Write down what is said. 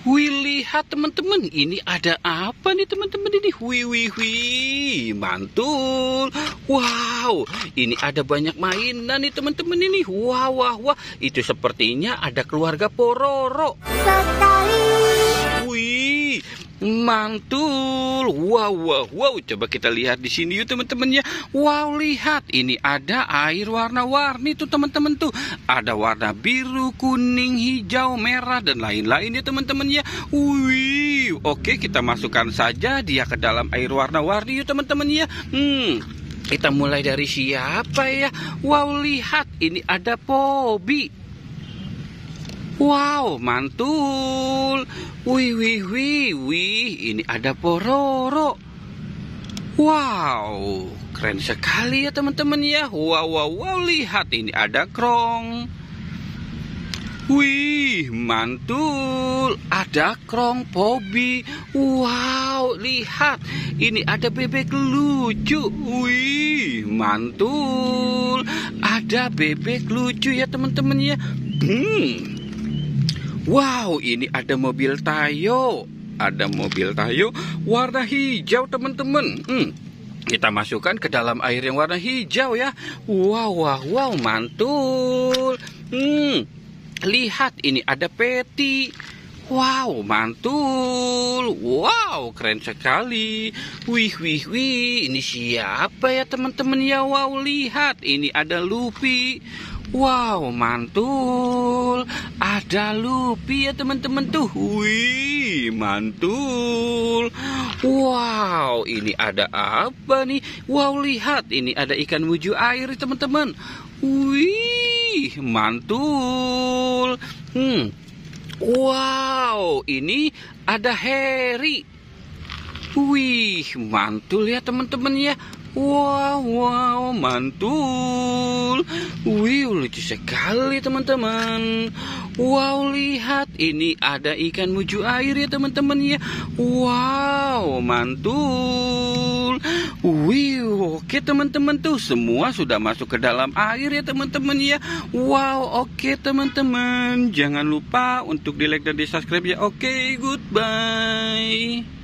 Wih, lihat teman-teman, ini ada apa nih teman-teman ini? Wih, mantul. Wow, ini ada banyak mainan nih teman-teman ini. Wah, itu sepertinya ada keluarga Pororo. Wih, mantul. Wow, coba kita lihat di sini yuk teman-teman ya. Wow, lihat, ini ada air warna-warni tuh teman-teman tuh. Ada warna biru, kuning, hijau, merah dan lain-lain ya teman-teman ya. Wih, oke, kita masukkan saja dia ke dalam air warna-warni yuk teman-teman ya. Kita mulai dari siapa ya? Wow, lihat, ini ada Pobi. Wow, mantul. Wih, ini ada Pororo. Wow, keren sekali ya teman-teman ya. Wow, lihat, ini ada Krong. Wih, mantul. Ada Krong Pobi. Wow, lihat, ini ada bebek lucu. Wih, mantul. Ada bebek lucu ya teman-teman ya. Wow, ini ada mobil Tayo. Ada mobil Tayo warna hijau teman-teman. Kita masukkan ke dalam air yang warna hijau ya. Wow, mantul. Lihat, ini ada Peti. Wow, mantul. Wow, keren sekali. Wih, ini siapa ya teman-teman ya? Wow, lihat, ini ada Luffy. Wow, mantul. Ada Luffy ya teman-teman tuh. Wih, mantul. Wow, ini ada apa nih? Wow, lihat, ini ada ikan muju air teman-teman. Wih, mantul. Wow, ini ada Harry. Wih, mantul ya teman-teman ya. Wow, mantul. Wih, lucu sekali teman-teman. Wow, lihat, ini ada ikan muju air ya teman-teman ya. Wow, mantul. Wih, oke teman-teman tuh, semua sudah masuk ke dalam air ya teman-teman ya. Wow, oke teman-teman, jangan lupa untuk di like dan di subscribe ya. Oke, goodbye.